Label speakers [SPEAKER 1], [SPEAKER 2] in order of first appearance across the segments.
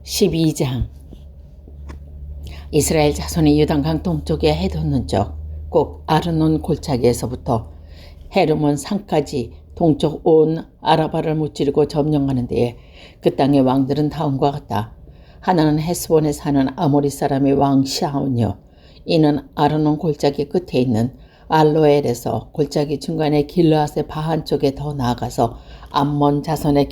[SPEAKER 1] 12장 이스라엘 자손이 요단강 동쪽에 해돋는 쪽 꼭 아르논 골짜기에서부터 헤르몬 산까지 동쪽 온 아라바를 무찌르고 점령하는 데에 그 땅의 왕들은 다음과 같다. 하나는 헤스본에 사는 아모리 사람의 왕 시하온이요, 이는 아르논 골짜기 끝에 있는 알로엘에서 골짜기 중간에 길르앗의 바한 쪽에 더 나아가서 암몬 자손의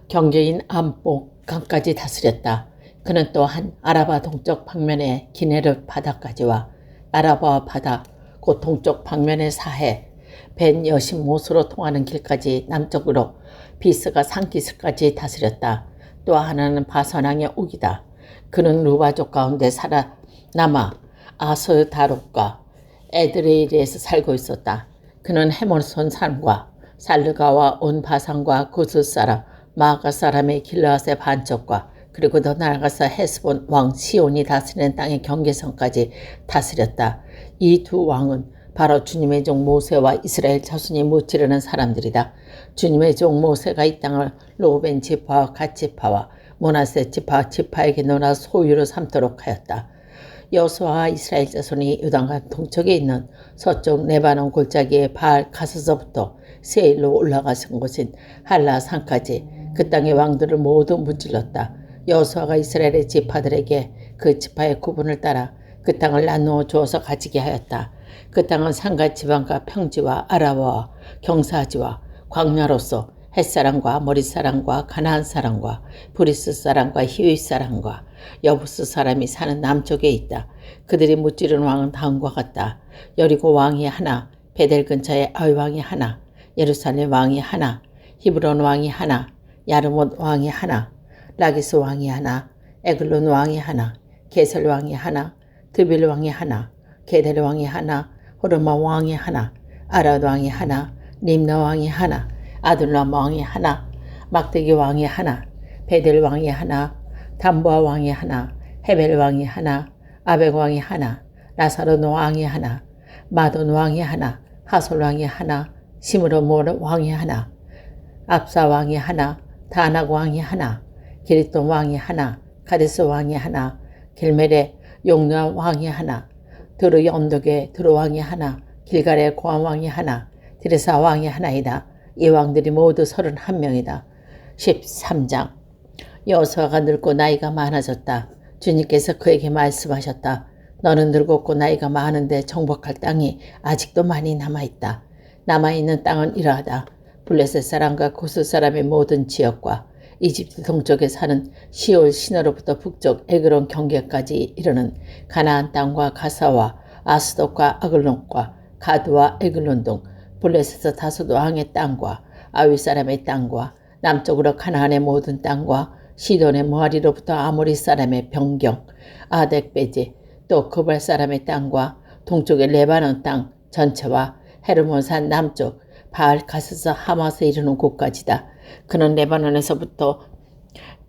[SPEAKER 1] 경계인 암복 강까지 다스렸다. 그는 또한 아라바 동쪽 방면의 기네르 바다까지와 아라바 바다 곧 동쪽 방면의 사해 벤 여신못으로 통하는 길까지 남쪽으로 비스가 산기슭까지 다스렸다. 또 하나는 바선왕의 옥이다. 그는 루바족 가운데 살아남아 아스다롯과 에드레일에서 살고 있었다. 그는 헤몬손 산과 살르가와 온 바산과 구스 사람 마아가 사람의 길르앗의 반쪽과 그리고 더 나아가서 헤스본 왕 시온이 다스리는 땅의 경계선까지 다스렸다. 이 두 왕은 바로 주님의 종 모세와 이스라엘 자손이 무찌르는 사람들이다. 주님의 종 모세가 이 땅을 로벤 지파와 갓 지파와 므낫세 지파에게 너나 소유로 삼도록 하였다. 여호수아와 이스라엘 자손이 요단강 동쪽에 있는 서쪽 레바논 골짜기의 바알 가스서부터 세일로 올라가신 곳인 할라 산까지 그 땅의 왕들을 모두 무찔렀다. 여호수아가 이스라엘의 지파들에게 그 지파의 구분을 따라 그 땅을 나누어 주어서 가지게 하였다. 그 땅은 산과 지방과 평지와 아라바와 경사지와 광야로서 햇사람과 머릿사람과 가나안 사람과 브리스 사람과 히윗 사람과 여부스 사람이 사는 남쪽에 있다. 그들이 무찌른 왕은 다음과 같다. 여리고 왕이 하나, 베델 근처에 아위 왕이 하나, 예루살렘 왕이 하나, 히브론 왕이 하나, 야르못 왕이 하나, 라기스 왕이 하나, 에글론 왕이 하나, 게셀 왕이 하나, 드빌 왕이 하나, 게델 왕이 하나, 호르마 왕이 하나, 아랏 왕이 하나, 림나 왕이 하나, 아둘람 왕이 하나, 막대기 왕이 하나, 베델 왕이 하나, 담보아 왕이 하나, 헤벨 왕이 하나, 아벡 왕이 하나, 나사론 왕이 하나, 마돈 왕이 하나, 하솔 왕이 하나, 시므론 왕이 하나, 압사 왕이 하나, 다낙 왕이 하나, 기리돈 왕이 하나, 가데스 왕이 하나, 길멜의 용노아 왕이 하나, 드르 언덕의 드르 왕이 하나, 길갈의 고함 왕이 하나, 디르사 왕이 하나이다. 이 왕들이 모두 31명이다. 13장 여호수아가 늙고 나이가 많아졌다. 주님께서 그에게 말씀하셨다. 너는 늙었고 나이가 많은데 정복할 땅이 아직도 많이 남아있다. 남아있는 땅은 이러하다. 블레셋 사람과 구스 사람의 모든 지역과 이집트 동쪽에 사는 시올 시너로부터 북쪽 에그론 경계까지 이르는 가나안 땅과 가사와 아스돗과 아글론과 가드와 에글론 동 블레셋 다섯 왕의 땅과 아위 사람의 땅과 남쪽으로 가나안의 모든 땅과 시돈의 모아리로부터 아모리 사람의 변경 아덱베제 또 그발 사람의 땅과 동쪽의 레바논 땅 전체와 헤르몬산 남쪽 바알 가스서 하마스에 이르는 곳까지다. 그는 레바논에서부터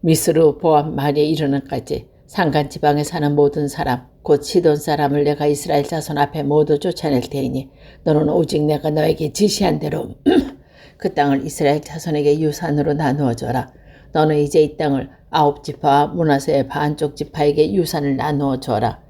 [SPEAKER 1] 미스르 보암말에 이르는까지 산간지방에 사는 모든 사람 곧 시돈 사람을 내가 이스라엘 자손 앞에 모두 쫓아낼 테이니 너는 오직 내가 너에게 지시한 대로 그 땅을 이스라엘 자손에게 유산으로 나누어 줘라. 너는 이제 이 땅을 9지파와 므낫세 반쪽 지파에게 유산을 나누어 줘라.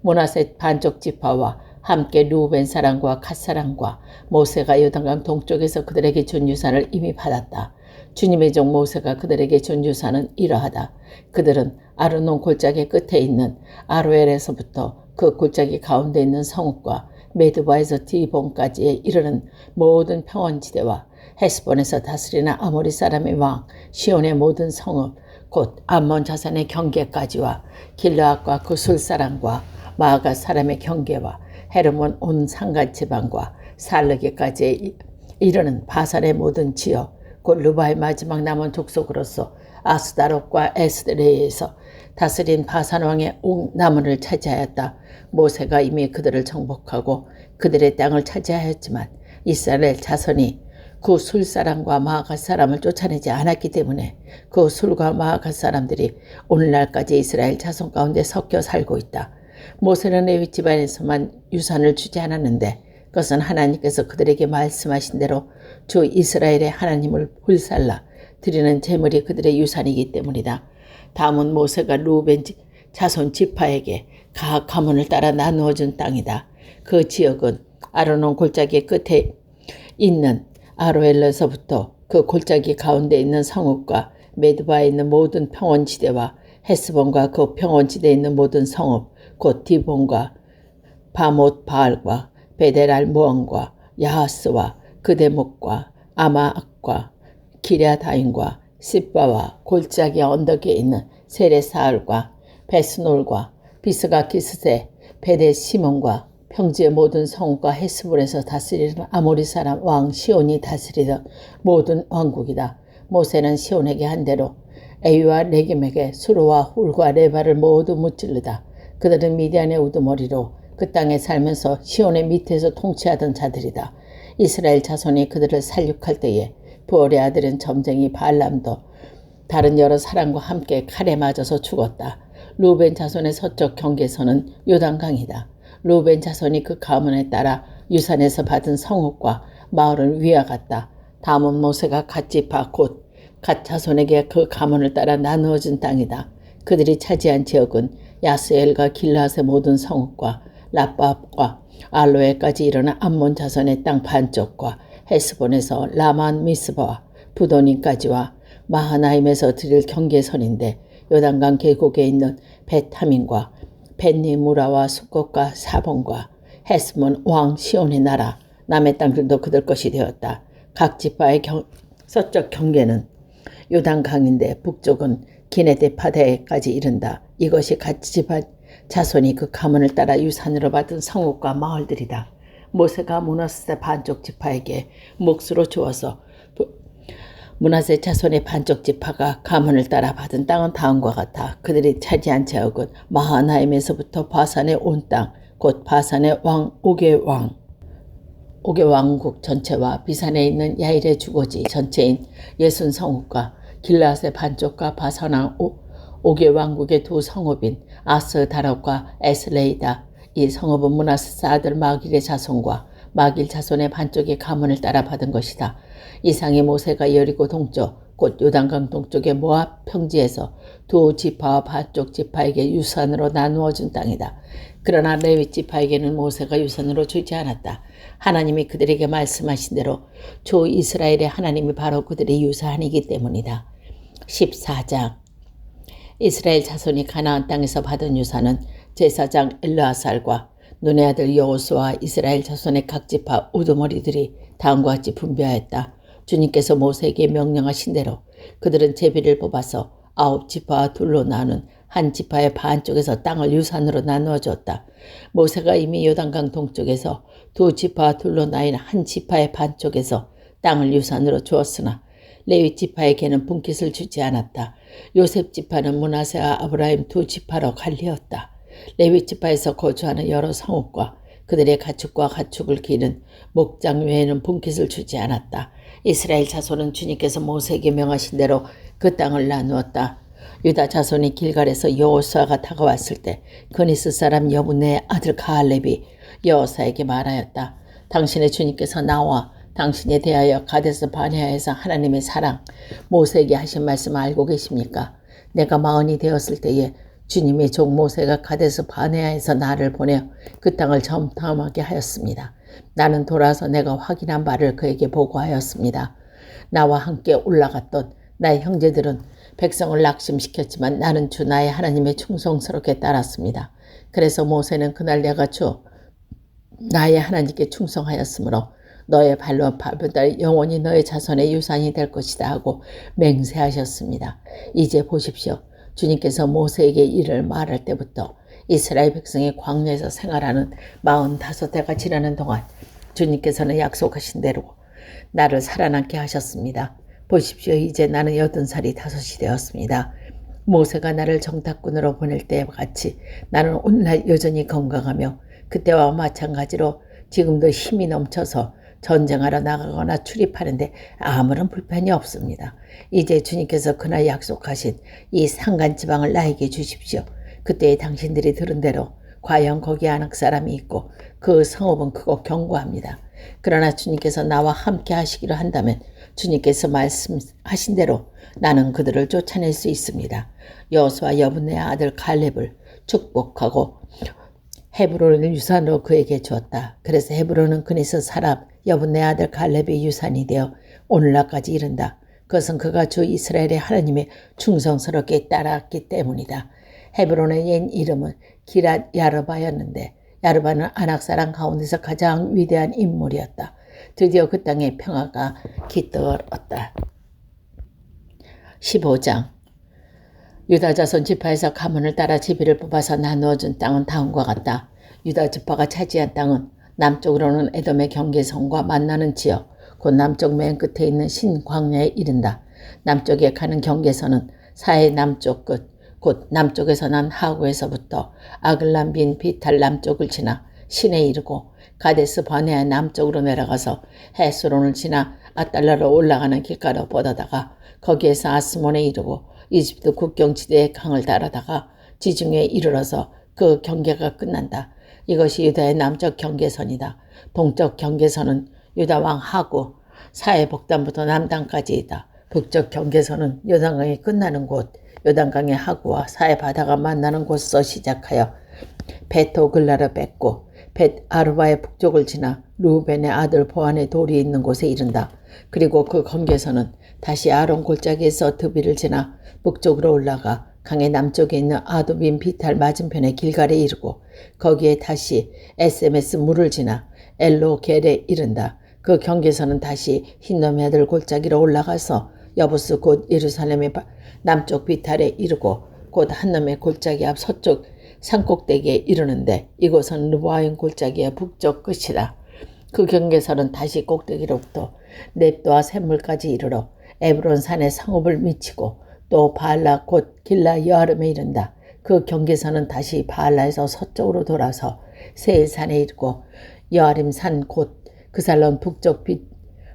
[SPEAKER 1] 므낫세 반쪽 지파와 함께 루벤 사람과 갓 사람과 모세가 요단강 동쪽에서 그들에게 준 유산을 이미 받았다. 주님의 종 모세가 그들에게 준 유산은 이러하다. 그들은 아르논 골짜기 끝에 있는 아로엘에서부터 그 골짜기 가운데 있는 성읍과 메드바에서 디본까지 이르는 모든 평원지대와 헤스본에서 다스리는 아모리 사람의 왕 시온의 모든 성읍 곧 암몬 자산의 경계까지와 길르앗과 구술 사람과 마아가 사람의 경계와 헤르몬 온 산간 지방과 살르기까지 이르는 바산의 모든 지역 곧 루바의 마지막 남은 족속으로서 아스다롯과 에스드레에서 다스린 바산 왕의 온 나무를 차지하였다. 모세가 이미 그들을 정복하고 그들의 땅을 차지하였지만 이스라엘 자손이 그 술 사람과 마아가 사람을 쫓아내지 않았기 때문에 그 술과 마아가 사람들이 오늘날까지 이스라엘 자손 가운데 섞여 살고 있다. 모세는 레위 집안에서만 유산을 주지 않았는데 그것은 하나님께서 그들에게 말씀하신 대로 주 이스라엘의 하나님을 불살라 드리는 제물이 그들의 유산이기 때문이다. 다음은 모세가 루벤 자손 지파에게 각 가문을 따라 나누어준 땅이다. 그 지역은 아르논 골짜기 끝에 있는 아로엘에서부터 그 골짜기 가운데 있는 성읍과 메드바에 있는 모든 평원지대와 헤스본과 그 평원지대에 있는 모든 성읍 곧 디본과 바못 바알과 베델알 모원과 야하스와 그대목과 아마악과 기랴다임과 시바와 골짜기 언덕에 있는 세레사알과 베스놀과 비스가 기스세 베데 시몬과 평지의 모든 성읍과 헤스본에서 다스리는 아모리 사람 왕 시온이 다스리던 모든 왕국이다. 모세는 시온에게 한 대로 에위와 레겜에게 수르와 훌과 레바를 모두 무찔르다. 그들은 미디안의 우두머리로 그 땅에 살면서 시온의 밑에서 통치하던 자들이다. 이스라엘 자손이 그들을 살육할 때에 부올의 아들인 점쟁이 발람도 다른 여러 사람과 함께 칼에 맞아서 죽었다. 루벤 자손의 서쪽 경계선은 요단강이다. 루벤 자손이 그 가문에 따라 유산에서 받은 성읍과 마을은 위와 같다. 다음은 모세가 갓 지파 곧 갓 자손에게 그 가문을 따라 나누어준 땅이다. 그들이 차지한 지역은 야스엘과 길라앗의 모든 성읍과 라밥과 알로에까지 이르는 암몬 자손의 땅 반쪽과 헤스본에서 라만 미스바와 부도님까지와 마하나임에서 드릴 경계선인데 요단강 계곡에 있는 벳하민과 벳니무라와 수꽃과 사본과 헤스몬 왕 시온의 나라 남의 땅들도 그들 것이 되었다. 각 지파의 서쪽 경계는 요단강인데 북쪽은 기네데파데까지 이른다. 이것이 각 지파 자손이 그 가문을 따라 유산으로 받은 성읍과 마을들이다. 모세가 므낫세 반쪽 지파에게 몫으로 주어서 므낫세 자손의 반쪽 지파가 가문을 따라 받은 땅은 다음과 같아. 그들이 차지한 지역은 마하나임에서부터 바산의 온 땅, 곧 바산의 왕 옥의 왕국 전체와 비산에 있는 야일의 주거지 전체인 예순 성읍과 길라앗의 반쪽과 바산왕 옥의 왕국의 두 성읍인 아스다락과 에스레이다. 이 성읍은 므낫세 아들 마길의 자손과 마길 자손의 반쪽의 가문을 따라 받은 것이다. 이상이 모세가 여리고 동쪽 곧 요단강 동쪽의 모압 평지에서 두 지파와 반쪽 지파에게 유산으로 나누어준 땅이다. 그러나 레위 지파에게는 모세가 유산으로 주지 않았다. 하나님이 그들에게 말씀하신 대로 주 이스라엘의 하나님이 바로 그들의 유산이기 때문이다. 14장 이스라엘 자손이 가나안 땅에서 받은 유산은 제사장 엘르아살과 눈의 아들 여호수아 이스라엘 자손의 각 지파 우두머리들이 다음과 같이 분배하였다. 주님께서 모세에게 명령하신 대로 그들은 제비를 뽑아서 9지파와 둘로 나눈 한 지파의 반쪽에서 땅을 유산으로 나누어 줬다. 모세가 이미 요단강 동쪽에서 두 지파와 둘로 나뉜 한 지파의 반쪽에서 땅을 유산으로 주었으나 레위 지파에게는 분깃을 주지 않았다. 요셉 지파는 므낫세와 아브라임 두 지파로 갈리었다. 레위 지파에서 거주하는 여러 성읍과 그들의 가축과 가축을 기는 목장 외에는 분깃을 주지 않았다. 이스라엘 자손은 주님께서 모세에게 명하신 대로 그 땅을 나누었다. 유다 자손이 길갈에서 여호수아가 다가왔을 때 그니스 사람 여분의 아들 가알렙이 여호수아에게 말하였다. 당신의 주님께서 나와 당신에 대하여 가데스 바네아에서 하나님의 사랑 모세에게 하신 말씀 알고 계십니까? 내가 마흔이 되었을 때에 주님의 종 모세가 가데스 바네아에서 나를 보내 그 땅을 점탐하게 하였습니다. 나는 돌아서 내가 확인한 바를 그에게 보고하였습니다. 나와 함께 올라갔던 나의 형제들은 백성을 낙심시켰지만 나는 주 나의 하나님의 충성스럽게 따랐습니다. 그래서 모세는 그날 내가 주 나의 하나님께 충성하였으므로 너의 발로 밟은 딸 영원히 너의 자손의 유산이 될 것이다 하고 맹세하셨습니다. 이제 보십시오. 주님께서 모세에게 이를 말할 때부터 이스라엘 백성이 광야에서 생활하는 45해가 지나는 동안 주님께서는 약속하신 대로 나를 살아남게 하셨습니다. 보십시오. 이제 나는 80살이 5이 되었습니다. 모세가 나를 정탐꾼으로 보낼 때와 같이 나는 오늘날 여전히 건강하며 그때와 마찬가지로 지금도 힘이 넘쳐서 전쟁하러 나가거나 출입하는데 아무런 불편이 없습니다. 이제 주님께서 그날 약속하신 이 산간지방을 나에게 주십시오. 그때 당신들이 들은 대로 과연 거기 아낙 사람이 있고 그 성읍은 크고 견고합니다. 그러나 주님께서 나와 함께 하시기로 한다면 주님께서 말씀하신 대로 나는 그들을 쫓아낼 수 있습니다. 여호수아 여분의 아들 갈렙을 축복하고 헤브론을 유산으로 그에게 주었다. 그래서 헤브론은 그네스 사람 여분의 아들 갈렙의 유산이 되어 오늘날까지 이른다. 그것은 그가 주 이스라엘의 하나님의 충성스럽게 따랐기 때문이다. 헤브론의 옛 이름은 기랏 야르바였는데 야르바는 아낙 사람 가운데서 가장 위대한 인물이었다. 드디어 그 땅에 평화가 깃들었다. 15장 유다 자손 지파에서 가문을 따라 지비를 뽑아서 나누어준 땅은 다음과 같다. 유다 지파가 차지한 땅은 남쪽으로는 에돔의 경계선과 만나는 지역, 곧 남쪽 맨 끝에 있는 신광야에 이른다. 남쪽에 가는 경계선은 사해 남쪽 끝, 곧 남쪽에서 난 하구에서부터 아글람빈 비탈 남쪽을 지나 신에 이르고 가데스 바네아 남쪽으로 내려가서 헤스론을 지나 아달라로 올라가는 길가로 뻗어다가 거기에서 아스몬에 이르고 이집트 국경지대의 강을 따라다가 지중해에 이르러서 그 경계가 끝난다. 이것이 유다의 남쪽 경계선이다. 동쪽 경계선은 유다 왕 하구 사해 북단부터 남단까지이다. 북쪽 경계선은 요단강이 끝나는 곳, 요단강의 하구와 사해 바다가 만나는 곳에서 시작하여 베토글라를 뺏고 벳 아르바의 북쪽을 지나 루벤의 아들 보안의 돌이 있는 곳에 이른다. 그리고 그 경계선은 다시 아론 골짜기에서 드비를 지나 북쪽으로 올라가 강의 남쪽에 있는 아도빈 비탈 맞은편의 길갈에 이르고 거기에 다시 SMS 물을 지나 엘로겔에 이른다. 그 경계선은 다시 흰놈의 아들 골짜기로 올라가서 여부스 곧 예루살렘의 남쪽 비탈에 이르고 곧 한놈의 골짜기 앞 서쪽 산꼭대기에 이르는데 이곳은 르바임 골짜기의 북쪽 끝이다. 그 경계선은 다시 꼭대기로부터 넵도와 샘물까지 이르러 에브론 산의 상업을 미치고 또 바알라 곧 길라 여아름에 이른다. 그 경계선은 다시 바알라에서 서쪽으로 돌아서 세일산에 이르고 여아림산 곧 그살론 북쪽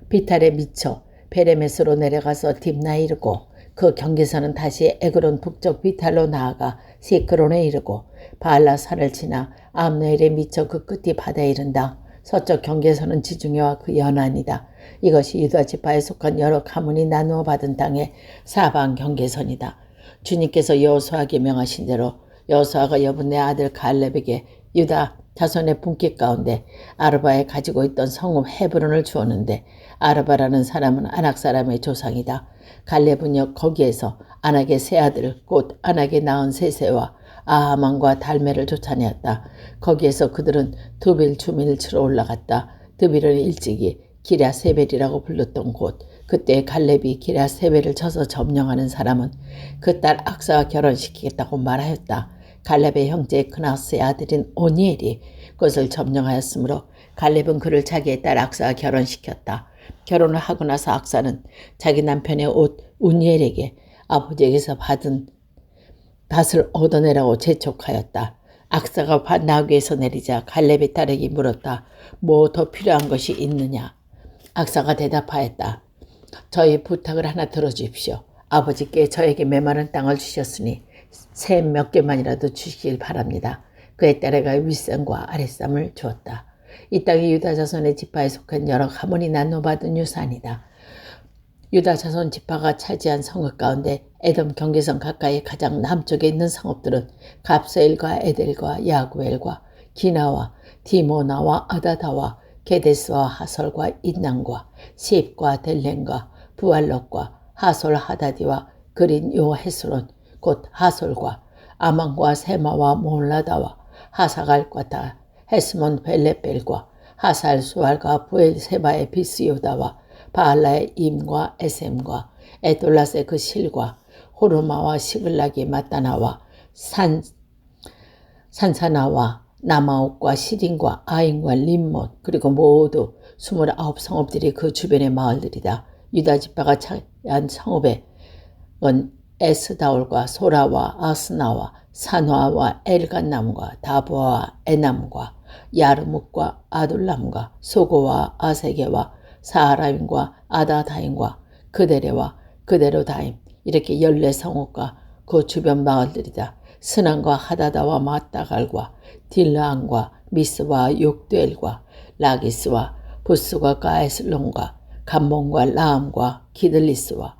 [SPEAKER 1] 비탈에 미쳐 베레메스로 내려가서 딥나에 이르고 그 경계선은 다시 에그론 북쪽 비탈로 나아가 시크론에 이르고 바알라 산을 지나 암노엘에 미쳐 그 끝이 바다에 이른다. 서쪽 경계선은 지중해와 그 연안이다. 이것이 유다 지파에 속한 여러 가문이 나누어 받은 땅의 사방 경계선이다. 주님께서 여호수아에게 명하신 대로 여호수아가 여분의 아들 갈렙에게 유다 자손의 분깃 가운데 아르바에 가지고 있던 성읍 헤브론을 주었는데 아르바라는 사람은 아낙 사람의 조상이다. 갈렙은 거기에서 아낙의 세 아들 곧 아낙의 낳은 세세와 아하만과 달메를 쫓아내었다. 거기에서 그들은 드빌 주민을 치러 올라갔다. 드빌은 일찍이 기랴세벨이라고 불렀던 곳. 그때 갈렙이 기랴세벨을 쳐서 점령하는 사람은 그 딸 악사와 결혼시키겠다고 말하였다. 갈렙의 형제 그나스의 아들인 오니엘이 그것을 점령하였으므로 갈렙은 그를 자기의 딸 악사와 결혼시켰다. 결혼을 하고 나서 악사는 자기 남편의 옷 우니엘에게 아버지에게서 받은 밭을 얻어내라고 재촉하였다. 악사가 밭 나귀에서 내리자 갈렙의 딸에게 물었다. 뭐 더 필요한 것이 있느냐? 악사가 대답하였다. 저희 부탁을 하나 들어주십시오. 아버지께 저에게 메마른 땅을 주셨으니 샘 몇 개만이라도 주시길 바랍니다. 그의 딸애가 윗샘과 아랫샘을 주었다. 이 땅이 유다 자손의 지파에 속한 여러 가문이 나눠받은 유산이다. 유다 자손 지파가 차지한 성읍 가운데 에돔 경계선 가까이 가장 남쪽에 있는 성읍들은 갑세일과 에델과 야구엘과 기나와 디모나와 아다다와 게데스와 하솔과 인난과 시입과 델렌과 부알롯과 하솔 하다디와 그린 요 헤스론 곧 하솔과 아만과 세마와 몰라다와 하사갈과 다 헤스몬 벨레벨과 하살 수알과 부엘세바의 비스요다와 바알라의 임과 에셈과 에돌라스의 그 실과 호르마와 시글락이 마따나와 산사나와 나마옥과 시딘과 아인과 림못 그리고 모두 29성읍들이 그 주변의 마을들이다. 유다 지파가 차지한 성읍에 에스다올과 소라와 아스나와 산화와 엘간남과 다보와 에남과 야르묵과 아둘람과 소고와 아세게와 사하라임과 아다다임과 그데레와 그데로다임 이렇게 14성읍과 그 주변 마을들이다. 스난과 하다다와 마따갈과 딜라안과 미스와 욕두엘과 라기스와 부스과 가에슬론과 감몬과 라암과 기들리스와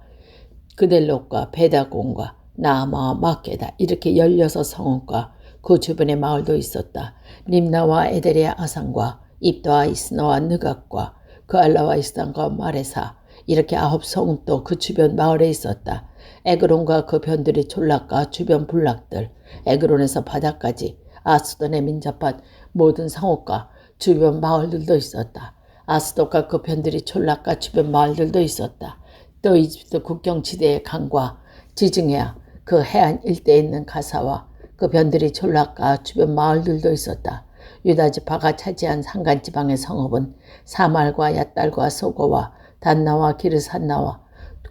[SPEAKER 1] 그델롯과 베다곤과 나아마와 마케다 이렇게 16성읍과 그 주변의 마을도 있었다. 림나와 에데리아 아산과 입도와 이스나와 느각과 그 알라와 이스단과 마레사 이렇게 9성읍도 그 주변 마을에 있었다. 에그론과 그 변들이 졸락과 주변 불락들 에그론에서 바다까지 아스돈에 민접한 모든 성읍과 주변 마을들도 있었다. 아스돗과 그 변들이 졸락과 주변 마을들도 있었다. 또 이집트 국경지대의 강과 지중해야 그 해안 일대에 있는 가사와 그 변들이 졸락과 주변 마을들도 있었다. 유다 지파가 차지한 산간지방의 성읍은 사말과 얏달과 소고와 단나와 기르산나와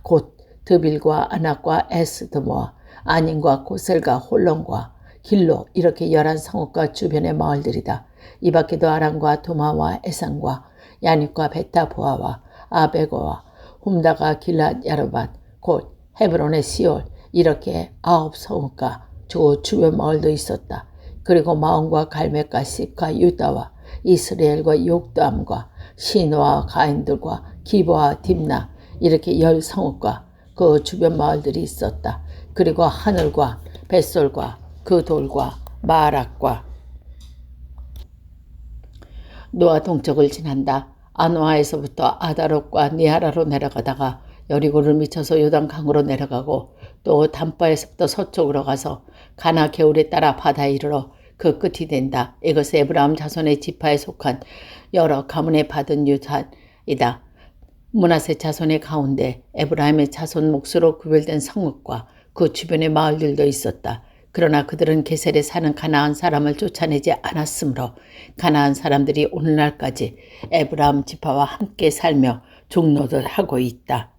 [SPEAKER 1] 곧 드빌과 아낙과 에스드모와 아닌과 고셀과 홀론과 길로 이렇게 11성읍과 주변의 마을들이다. 이 밖에도 아람과 도마와 에산과 야닉과 베타보아와 아베고와 훔다가 길랏 야르밧 곧 헤브론의 시올 이렇게 9성읍과 주 주변 마을도 있었다. 그리고 마온과 갈멜과 씹과 유다와 이스라엘과 욕담과 시노와 가인들과 기보와 딥나 이렇게 10성읍과 그 주변 마을들이 있었다. 그리고 하늘과 벳솔과 그 돌과 마락과 노아 동쪽을 지난다. 아노아에서부터 아다롯과 니하라로 내려가다가 여리고를 미쳐서 요단강으로 내려가고 또 담바에서부터 서쪽으로 가서 가나 겨울에 따라 바다에 이르러 그 끝이 된다. 이것은 에브라임 자손의 지파에 속한 여러 가문에 받은 유산이다. 므낫세 자손의 가운데 에브라임의 자손 몫으로 구별된 성읍과 그 주변의 마을들도 있었다. 그러나 그들은 게셀에 사는 가나안 사람을 쫓아내지 않았으므로 가나안 사람들이 오늘날까지 에브라임 지파와 함께 살며 종노릇 하고 있다.